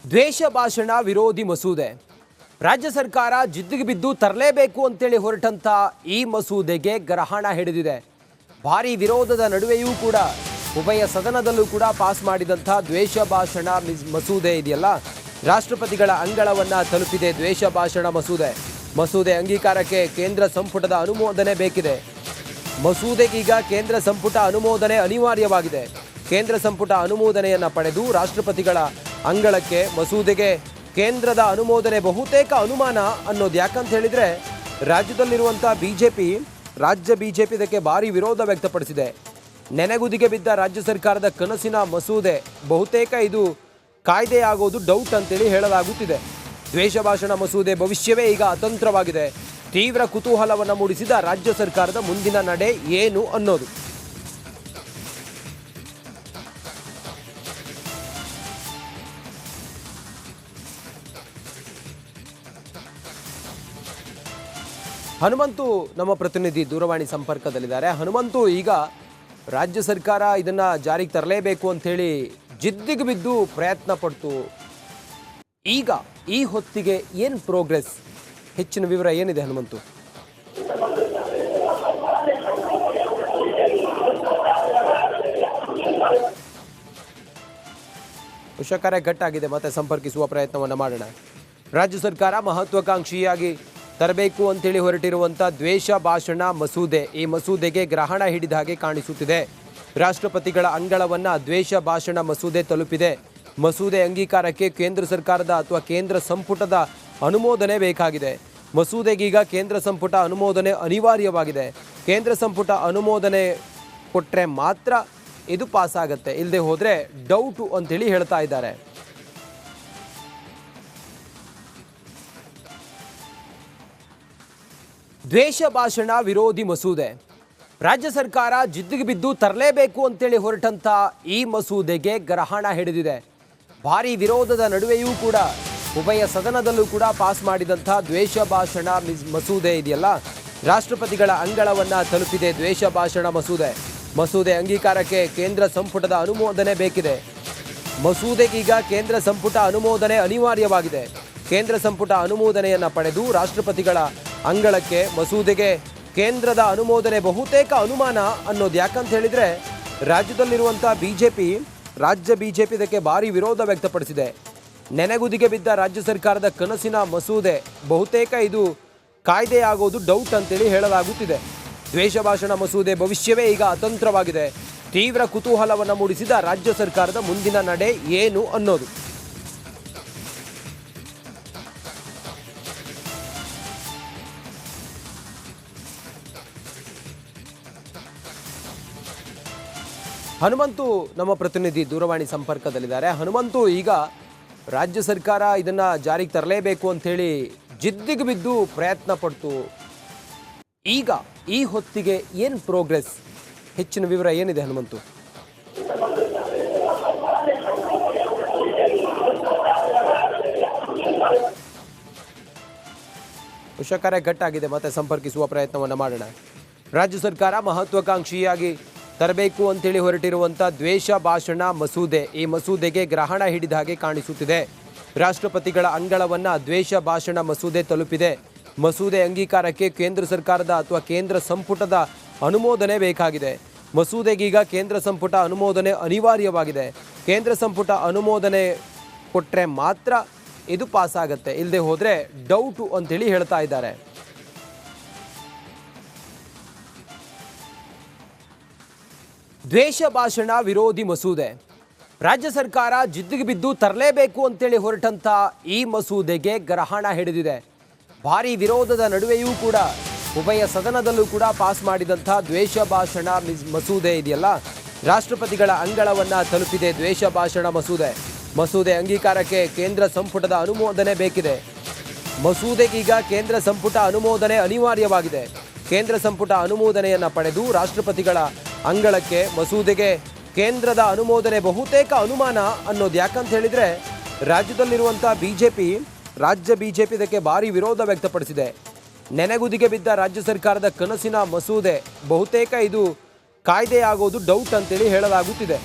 ದ್ವೇಷ ಭಾಷಣ ವಿರೋಧಿ ಮಸೂದೆ ರಾಜ್ಯ ಸರ್ಕಾರ ಜಿದ್ದಿಗೆ ಬಿದ್ದು ತರಲೇಬೇಕು ಅಂತೇಳಿ ಹೊರಟಂತ ಈ ಮಸೂದೆಗೆ ಗ್ರಹಣ ಹಿಡಿದಿದೆ. ಭಾರಿ ವಿರೋಧದ ನಡುವೆಯೂ ಕೂಡ ಉಭಯ ಸದನದಲ್ಲೂ ಕೂಡ ಪಾಸ್ ಮಾಡಿದಂಥ ದ್ವೇಷ ಭಾಷಣ ಮಸೂದೆ ಇದೆಯಲ್ಲ, ರಾಷ್ಟ್ರಪತಿಗಳ ಅಂಗಳವನ್ನು ತಲುಪಿದೆ. ದ್ವೇಷ ಭಾಷಣ ಮಸೂದೆ ಅಂಗೀಕಾರಕ್ಕೆ ಕೇಂದ್ರ ಸಂಪುಟದ ಅನುಮೋದನೆ ಬೇಕಿದೆ. ಮಸೂದೆಗೀಗ ಕೇಂದ್ರ ಸಂಪುಟ ಅನುಮೋದನೆ ಅನಿವಾರ್ಯವಾಗಿದೆ. ಕೇಂದ್ರ ಸಂಪುಟ ಅನುಮೋದನೆಯನ್ನು ಪಡೆದು ರಾಷ್ಟ್ರಪತಿಗಳ ಅಂಗಳಕ್ಕೆ ಮಸೂದೆಗೆ ಕೇಂದ್ರದ ಅನುಮೋದನೆ ಬಹುತೇಕ ಅನುಮಾನ ಅನ್ನೋದು. ಯಾಕಂತ ಹೇಳಿದರೆ ರಾಜ್ಯದಲ್ಲಿರುವಂಥ ರಾಜ್ಯ ಬಿಜೆಪಿ ಇದಕ್ಕೆ ಭಾರಿ ವಿರೋಧ ವ್ಯಕ್ತಪಡಿಸಿದೆ. ನೆನೆಗುದಿಗೆ ಬಿದ್ದ ರಾಜ್ಯ ಸರ್ಕಾರದ ಕನಸಿನ ಮಸೂದೆ ಬಹುತೇಕ ಇದು ಕಾಯ್ದೆಯಾಗೋದು ಡೌಟ್ ಅಂತೇಳಿ ಹೇಳಲಾಗುತ್ತಿದೆ. ದ್ವೇಷ ಭಾಷಣ ಮಸೂದೆ ಭವಿಷ್ಯವೇ ಈಗ ಅತಂತ್ರವಾಗಿದೆ. ತೀವ್ರ ಕುತೂಹಲವನ್ನು ಮೂಡಿಸಿದ ರಾಜ್ಯ ಸರ್ಕಾರದ ಮುಂದಿನ ನಡೆ ಏನು ಅನ್ನೋದು. ಹನುಮಂತು ನಮ್ಮ ಪ್ರತಿನಿಧಿ ದೂರವಾಣಿ ಸಂಪರ್ಕದಲ್ಲಿದ್ದಾರೆ. ಹನುಮಂತು, ಈಗ ರಾಜ್ಯ ಸರ್ಕಾರ ಇದನ್ನ ಜಾರಿಗೆ ತರಲೇಬೇಕು ಅಂಥೇಳಿ ಜಿದ್ದಿಗೆ ಬಿದ್ದು ಪ್ರಯತ್ನ ಪಡ್ತು. ಈಗ ಈ ಹೊತ್ತಿಗೆ ಏನು ಪ್ರೋಗ್ರೆಸ್, ಹೆಚ್ಚಿನ ವಿವರ ಏನಿದೆ ಹನುಮಂತು? ಉಷಕರೆ ಘಟ್ಟಾಗಿದೆ, ಮತ್ತೆ ಸಂಪರ್ಕಿಸುವ ಪ್ರಯತ್ನವನ್ನು ಮಾಡೋಣ. ರಾಜ್ಯ ಸರ್ಕಾರ ಮಹತ್ವಾಕಾಂಕ್ಷಿಯಾಗಿ ತರಬೇಕು ಅಂತೇಳಿ ಹೊರಟಿರುವಂಥ ದ್ವೇಷ ಭಾಷಣ ಮಸೂದೆ, ಈ ಮಸೂದೆಗೆ ಗ್ರಹಣ ಹಿಡಿದ ಹಾಗೆ ಕಾಣಿಸುತ್ತಿದೆ. ರಾಷ್ಟ್ರಪತಿಗಳ ಅಂಗಳವನ್ನು ದ್ವೇಷ ಭಾಷಣ ಮಸೂದೆ ತಲುಪಿದೆ. ಮಸೂದೆ ಅಂಗೀಕಾರಕ್ಕೆ ಕೇಂದ್ರ ಸರ್ಕಾರದ ಅಥವಾ ಕೇಂದ್ರ ಸಂಪುಟದ ಅನುಮೋದನೆ ಬೇಕಾಗಿದೆ. ಮಸೂದೆಗೀಗ ಕೇಂದ್ರ ಸಂಪುಟ ಅನುಮೋದನೆ ಅನಿವಾರ್ಯವಾಗಿದೆ. ಕೇಂದ್ರ ಸಂಪುಟ ಅನುಮೋದನೆ ಕೊಟ್ಟರೆ ಮಾತ್ರ ಇದು ಪಾಸ್ ಆಗುತ್ತೆ, ಇಲ್ಲದೆ ಹೋದರೆ ಡೌಟು ಅಂತೇಳಿ ಹೇಳ್ತಾ ಇದ್ದಾರೆ. ದ್ವೇಷ ಭಾಷಣ ವಿರೋಧಿ ಮಸೂದೆ ರಾಜ್ಯ ಸರ್ಕಾರ ಜಿದ್ದಿಗೆ ಬಿದ್ದು ತರಲೇಬೇಕು ಅಂತೇಳಿ ಹೊರಟಂತ ಈ ಮಸೂದೆಗೆ ಗ್ರಹಣ ಹಿಡಿದಿದೆ. ಭಾರಿ ವಿರೋಧದ ನಡುವೆಯೂ ಕೂಡ ಉಭಯ ಸದನದಲ್ಲೂ ಕೂಡ ಪಾಸ್ ಮಾಡಿದಂಥ ದ್ವೇಷ ಭಾಷಣ ಮಸೂದೆ ಇದೆಯಲ್ಲ, ರಾಷ್ಟ್ರಪತಿಗಳ ಅಂಗಳವನ್ನು ತಲುಪಿದೆ. ದ್ವೇಷ ಭಾಷಣ ಮಸೂದೆ ಅಂಗೀಕಾರಕ್ಕೆ ಕೇಂದ್ರ ಸಂಪುಟದ ಅನುಮೋದನೆ ಬೇಕಿದೆ. ಮಸೂದೆಗೀಗ ಕೇಂದ್ರ ಸಂಪುಟ ಅನುಮೋದನೆ ಅನಿವಾರ್ಯವಾಗಿದೆ. ಕೇಂದ್ರ ಸಂಪುಟ ಅನುಮೋದನೆಯನ್ನು ಪಡೆದು ರಾಷ್ಟ್ರಪತಿಗಳ ಅಂಗಳಕ್ಕೆ ಮಸೂದೆಗೆ ಕೇಂದ್ರದ ಅನುಮೋದನೆ ಬಹುತೇಕ ಅನುಮಾನ ಅನ್ನೋದು. ಯಾಕಂತ ಹೇಳಿದರೆ ರಾಜ್ಯದಲ್ಲಿರುವಂಥ ರಾಜ್ಯ ಬಿಜೆಪಿ ಇದಕ್ಕೆ ಭಾರಿ ವಿರೋಧ ವ್ಯಕ್ತಪಡಿಸಿದೆ. ನೆನೆಗುದಿಗೆ ಬಿದ್ದ ರಾಜ್ಯ ಸರ್ಕಾರದ ಕನಸಿನ ಮಸೂದೆ ಬಹುತೇಕ ಇದು ಕಾಯ್ದೆಯಾಗೋದು ಡೌಟ್ ಅಂತೇಳಿ ಹೇಳಲಾಗುತ್ತಿದೆ. ದ್ವೇಷ ಭಾಷಣ ಮಸೂದೆ ಭವಿಷ್ಯವೇ ಈಗ ಅತಂತ್ರವಾಗಿದೆ. ತೀವ್ರ ಕುತೂಹಲವನ್ನು ಮೂಡಿಸಿದ ರಾಜ್ಯ ಸರ್ಕಾರದ ಮುಂದಿನ ನಡೆ ಏನು ಅನ್ನೋದು. ಹನುಮಂತು ನಮ್ಮ ಪ್ರತಿನಿಧಿ ದೂರವಾಣಿ ಸಂಪರ್ಕದಲ್ಲಿದ್ದಾರೆ. ಹನುಮಂತು, ಈಗ ರಾಜ್ಯ ಸರ್ಕಾರ ಇದನ್ನ ಜಾರಿಗೆ ತರಲೇಬೇಕು ಅಂಥೇಳಿ ಜಿದ್ದಿಗೆ ಬಿದ್ದು ಪ್ರಯತ್ನ ಪಡ್ತು. ಈಗ ಈ ಹೊತ್ತಿಗೆ ಏನು ಪ್ರೋಗ್ರೆಸ್, ಹೆಚ್ಚಿನ ವಿವರ ಏನಿದೆ ಹನುಮಂತು? ಉಷಕರೆ ಘಟ್ಟಾಗಿದೆ, ಮತ್ತೆ ಸಂಪರ್ಕಿಸುವ ಪ್ರಯತ್ನವನ್ನು ಮಾಡೋಣ. ರಾಜ್ಯ ಸರ್ಕಾರ ಮಹತ್ವಾಕಾಂಕ್ಷಿಯಾಗಿ ತರಬೇಕು ಅಂತೇಳಿ ಹೊರಟಿರುವಂಥ ದ್ವೇಷ ಭಾಷಣ ಮಸೂದೆ, ಈ ಮಸೂದೆಗೆ ಗ್ರಹಣ ಹಿಡಿದ ಹಾಗೆ ಕಾಣಿಸುತ್ತಿದೆ. ರಾಷ್ಟ್ರಪತಿಗಳ ಅಂಗಳವನ್ನು ದ್ವೇಷ ಭಾಷಣ ಮಸೂದೆ ತಲುಪಿದೆ. ಮಸೂದೆ ಅಂಗೀಕಾರಕ್ಕೆ ಕೇಂದ್ರ ಸರ್ಕಾರದ ಅಥವಾ ಕೇಂದ್ರ ಸಂಪುಟದ ಅನುಮೋದನೆ ಬೇಕಾಗಿದೆ. ಮಸೂದೆಗೀಗ ಕೇಂದ್ರ ಸಂಪುಟ ಅನುಮೋದನೆ ಅನಿವಾರ್ಯವಾಗಿದೆ. ಕೇಂದ್ರ ಸಂಪುಟ ಅನುಮೋದನೆ ಕೊಟ್ಟರೆ ಮಾತ್ರ ಇದು ಪಾಸ್ ಆಗುತ್ತೆ, ಇಲ್ಲದೆ ಹೋದರೆ ಡೌಟು ಅಂತೇಳಿ ಹೇಳ್ತಾ ಇದ್ದಾರೆ. ದ್ವೇಷ ಭಾಷಣ ವಿರೋಧಿ ಮಸೂದೆ ರಾಜ್ಯ ಸರ್ಕಾರ ಜಿದ್ದಿಗೆ ಬಿದ್ದು ತರಲೇಬೇಕು ಅಂತೇಳಿ ಹೊರಟಂತ ಈ ಮಸೂದೆಗೆ ಗ್ರಹಣ ಹಿಡಿದಿದೆ. ಭಾರಿ ವಿರೋಧದ ನಡುವೆಯೂ ಕೂಡ ಉಭಯ ಸದನದಲ್ಲೂ ಕೂಡ ಪಾಸ್ ಮಾಡಿದಂಥ ದ್ವೇಷ ಭಾಷಣ ಮಸೂದೆ ಇದೆಯಲ್ಲ, ರಾಷ್ಟ್ರಪತಿಗಳ ಅಂಗಳವನ್ನು ತಲುಪಿದೆ. ದ್ವೇಷ ಭಾಷಣ ಮಸೂದೆ ಅಂಗೀಕಾರಕ್ಕೆ ಕೇಂದ್ರ ಸಂಪುಟದ ಅನುಮೋದನೆ ಬೇಕಿದೆ. ಮಸೂದೆಗೀಗ ಕೇಂದ್ರ ಸಂಪುಟ ಅನುಮೋದನೆ ಅನಿವಾರ್ಯವಾಗಿದೆ. ಕೇಂದ್ರ ಸಂಪುಟ ಅನುಮೋದನೆಯನ್ನು ಪಡೆದು ರಾಷ್ಟ್ರಪತಿಗಳ ಅಂಗಳಕ್ಕೆ ಮಸೂದೆಗೆ ಕೇಂದ್ರದ ಅನುಮೋದನೆ ಬಹುತೇಕ ಅನುಮಾನ ಅನ್ನೋದು. ಯಾಕಂತ ಹೇಳಿದರೆ ರಾಜ್ಯದಲ್ಲಿರುವಂಥ ರಾಜ್ಯ ಬಿಜೆಪಿ ಇದಕ್ಕೆ ಭಾರಿ ವಿರೋಧ ವ್ಯಕ್ತಪಡಿಸಿದೆ. ನೆನೆಗುದಿಗೆ ಬಿದ್ದ ರಾಜ್ಯ ಸರ್ಕಾರದ ಕನಸಿನ ಮಸೂದೆ ಬಹುತೇಕ ಇದು ಕಾಯ್ದೆಯಾಗೋದು ಡೌಟ್ ಅಂತೇಳಿ ಹೇಳಲಾಗುತ್ತಿದೆ.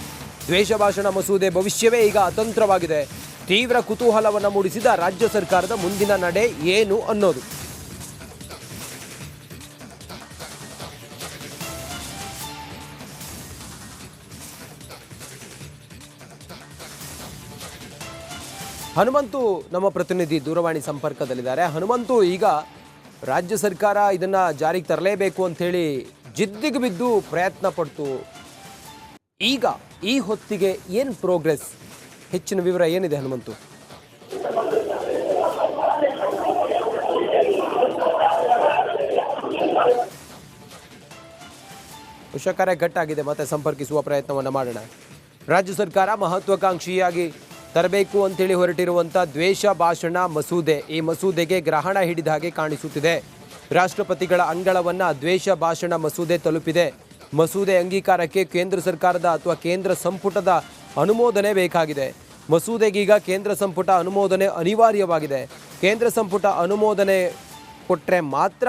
ದ್ವೇಷ ಭಾಷಣ ಮಸೂದೆ ಭವಿಷ್ಯವೇ ಈಗ ಅತಂತ್ರವಾಗಿದೆ. ತೀವ್ರ ಕುತೂಹಲವನ್ನು ಮೂಡಿಸಿದ ರಾಜ್ಯ ಸರ್ಕಾರದ ಮುಂದಿನ ನಡೆ ಏನು ಅನ್ನೋದು. ಹನುಮಂತು ನಮ್ಮ ಪ್ರತಿನಿಧಿ ದೂರವಾಣಿ ಸಂಪರ್ಕದಲ್ಲಿದ್ದಾರೆ. ಹನುಮಂತು, ಈಗ ರಾಜ್ಯ ಸರ್ಕಾರ ಇದನ್ನ ಜಾರಿಗೆ ತರಲೇಬೇಕು ಅಂತ ಹೇಳಿ ಜಿದ್ದಿಗೆ ಬಿದ್ದು ಪ್ರಯತ್ನ ಪಡ್ತು. ಈಗ ಈ ಹೊತ್ತಿಗೆ ಏನು ಪ್ರೋಗ್ರೆಸ್? ಹೆಚ್ಚಿನ ವಿವರ ಏನಿದೆ ಹನುಮಂತು? ಉಷಕರೆ ಘಟ್ಟಾಗಿದೆ, ಮತ್ತೆ ಸಂಪರ್ಕಿಸುವ ಪ್ರಯತ್ನವನ್ನು ಮಾಡೋಣ. ರಾಜ್ಯ ಸರ್ಕಾರ ಮಹತ್ವಾಕಾಂಕ್ಷಿಯಾಗಿ ತರಬೇಕು ಅಂತೇಳಿ ಹೊರಟಿರುವಂಥ ದ್ವೇಷ ಭಾಷಣ ಮಸೂದೆ, ಈ ಮಸೂದೆಗೆ ಗ್ರಹಣ ಹಿಡಿದ ಹಾಗೆ ಕಾಣಿಸುತ್ತಿದೆ. ರಾಷ್ಟ್ರಪತಿಗಳ ಅಂಗಳವನ್ನು ದ್ವೇಷ ಭಾಷಣ ಮಸೂದೆ ತಲುಪಿದೆ. ಮಸೂದೆ ಅಂಗೀಕಾರಕ್ಕೆ ಕೇಂದ್ರ ಸರ್ಕಾರದ ಅಥವಾ ಕೇಂದ್ರ ಸಂಪುಟದ ಅನುಮೋದನೆ ಬೇಕಾಗಿದೆ. ಮಸೂದೆಗೀಗ ಕೇಂದ್ರ ಸಂಪುಟ ಅನುಮೋದನೆ ಅನಿವಾರ್ಯವಾಗಿದೆ. ಕೇಂದ್ರ ಸಂಪುಟ ಅನುಮೋದನೆ ಕೊಟ್ಟರೆ ಮಾತ್ರ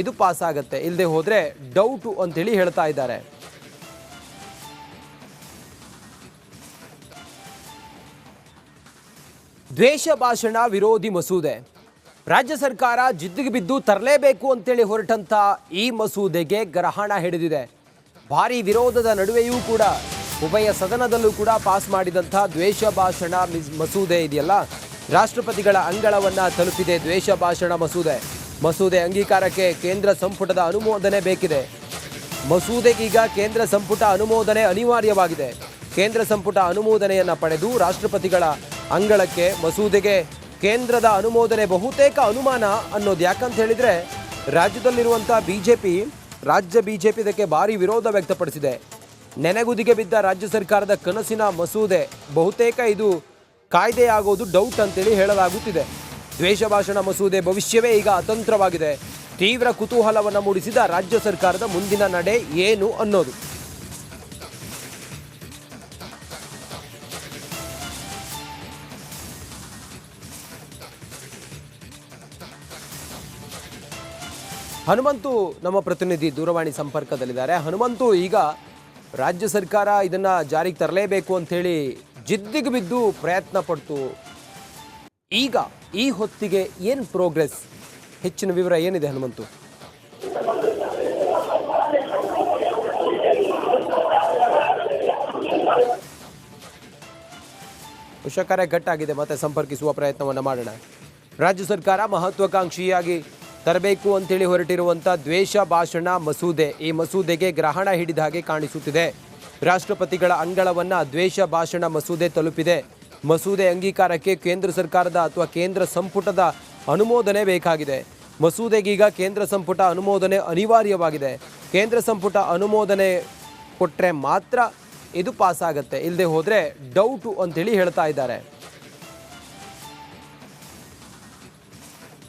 ಇದು ಪಾಸ್ ಆಗುತ್ತೆ, ಇಲ್ಲದೆ ಹೋದರೆ ಡೌಟು ಅಂತೇಳಿ ಹೇಳ್ತಾ ಇದ್ದಾರೆ. ದ್ವೇಷ ಭಾಷಣ ವಿರೋಧಿ ಮಸೂದೆ, ರಾಜ್ಯ ಸರ್ಕಾರ ಜಿದ್ದಿಗೆ ಬಿದ್ದು ತರಲೇಬೇಕು ಅಂತೇಳಿ ಹೊರಟಂಥ ಈ ಮಸೂದೆಗೆ ಗ್ರಹಣ ಹಿಡಿದಿದೆ. ಭಾರಿ ವಿರೋಧದ ನಡುವೆಯೂ ಕೂಡ ಉಭಯ ಸದನದಲ್ಲೂ ಕೂಡ ಪಾಸ್ ಮಾಡಿದಂಥ ದ್ವೇಷ ಭಾಷಣ ಮಸೂದೆ ಇದೆಯಲ್ಲ, ರಾಷ್ಟ್ರಪತಿಗಳ ಅಂಗಳವನ್ನು ತಲುಪಿದೆ. ದ್ವೇಷ ಭಾಷಣ ಮಸೂದೆ ಅಂಗೀಕಾರಕ್ಕೆ ಕೇಂದ್ರ ಸಂಪುಟದ ಅನುಮೋದನೆ ಬೇಕಿದೆ. ಮಸೂದೆಗೀಗ ಕೇಂದ್ರ ಸಂಪುಟ ಅನುಮೋದನೆ ಅನಿವಾರ್ಯವಾಗಿದೆ. ಕೇಂದ್ರ ಸಂಪುಟ ಅನುಮೋದನೆಯನ್ನು ಪಡೆದು ರಾಷ್ಟ್ರಪತಿಗಳ ಅಂಗಳಕ್ಕೆ ಮಸೂದೆಗೆ ಕೇಂದ್ರದ ಅನುಮೋದನೆ ಬಹುತೇಕ ಅನುಮಾನ ಅನ್ನೋದು. ಯಾಕಂತ ಹೇಳಿದರೆ ರಾಜ್ಯದಲ್ಲಿರುವಂಥ ರಾಜ್ಯ ಬಿಜೆಪಿ ಇದಕ್ಕೆ ಭಾರಿ ವಿರೋಧ ವ್ಯಕ್ತಪಡಿಸಿದೆ. ನೆನೆಗುದಿಗೆ ಬಿದ್ದ ರಾಜ್ಯ ಸರ್ಕಾರದ ಕನಸಿನ ಮಸೂದೆ ಬಹುತೇಕ ಇದು ಕಾಯ್ದೆಯಾಗೋದು ಡೌಟ್ ಅಂತೇಳಿ ಹೇಳಲಾಗುತ್ತಿದೆ. ದ್ವೇಷ ಭಾಷಣ ಮಸೂದೆ ಭವಿಷ್ಯವೇ ಈಗ ಅತಂತ್ರವಾಗಿದೆ. ತೀವ್ರ ಕುತೂಹಲವನ್ನು ಮೂಡಿಸಿದ ರಾಜ್ಯ ಸರ್ಕಾರದ ಮುಂದಿನ ನಡೆ ಏನು ಅನ್ನೋದು. ಹನುಮಂತು ನಮ್ಮ ಪ್ರತಿನಿಧಿ ದೂರವಾಣಿ ಸಂಪರ್ಕದಲ್ಲಿದ್ದಾರೆ. ಹನುಮಂತು, ಈಗ ರಾಜ್ಯ ಸರ್ಕಾರ ಇದನ್ನ ಜಾರಿಗೆ ತರಲೇಬೇಕು ಅಂತ ಹೇಳಿ ಜಿದ್ದಿಗೆ ಬಿದ್ದು ಪ್ರಯತ್ನ ಪಡ್ತು. ಈಗ ಈ ಹೊತ್ತಿಗೆ ಏನು ಪ್ರೋಗ್ರೆಸ್? ಹೆಚ್ಚಿನ ವಿವರ ಏನಿದೆ ಹನುಮಂತು? ಉಷಕರೆ ಘಟ್ಟಾಗಿದೆ, ಮತ್ತೆ ಸಂಪರ್ಕಿಸುವ ಪ್ರಯತ್ನವನ್ನು ಮಾಡೋಣ. ರಾಜ್ಯ ಸರ್ಕಾರ ಮಹತ್ವಾಕಾಂಕ್ಷಿಯಾಗಿ ತರಬೇಕು ಅಂತೇಳಿ ಹೊರಟಿರುವಂಥ ದ್ವೇಷ ಭಾಷಣ ಮಸೂದೆ, ಈ ಮಸೂದೆಗೆ ಗ್ರಹಣ ಹಿಡಿದ ಹಾಗೆ ಕಾಣಿಸುತ್ತಿದೆ. ರಾಷ್ಟ್ರಪತಿಗಳ ಅಂಗಳವನ್ನು ದ್ವೇಷ ಭಾಷಣ ಮಸೂದೆ ತಲುಪಿದೆ. ಮಸೂದೆ ಅಂಗೀಕಾರಕ್ಕೆ ಕೇಂದ್ರ ಸರ್ಕಾರದ ಅಥವಾ ಕೇಂದ್ರ ಸಂಪುಟದ ಅನುಮೋದನೆ ಬೇಕಾಗಿದೆ. ಮಸೂದೆಗೀಗ ಕೇಂದ್ರ ಸಂಪುಟ ಅನುಮೋದನೆ ಅನಿವಾರ್ಯವಾಗಿದೆ. ಕೇಂದ್ರ ಸಂಪುಟ ಅನುಮೋದನೆ ಕೊಟ್ಟರೆ ಮಾತ್ರ ಇದು ಪಾಸ್ ಆಗುತ್ತೆ, ಇಲ್ಲದೆ ಹೋದರೆ ಡೌಟು ಅಂತೇಳಿ ಹೇಳ್ತಾ ಇದ್ದಾರೆ.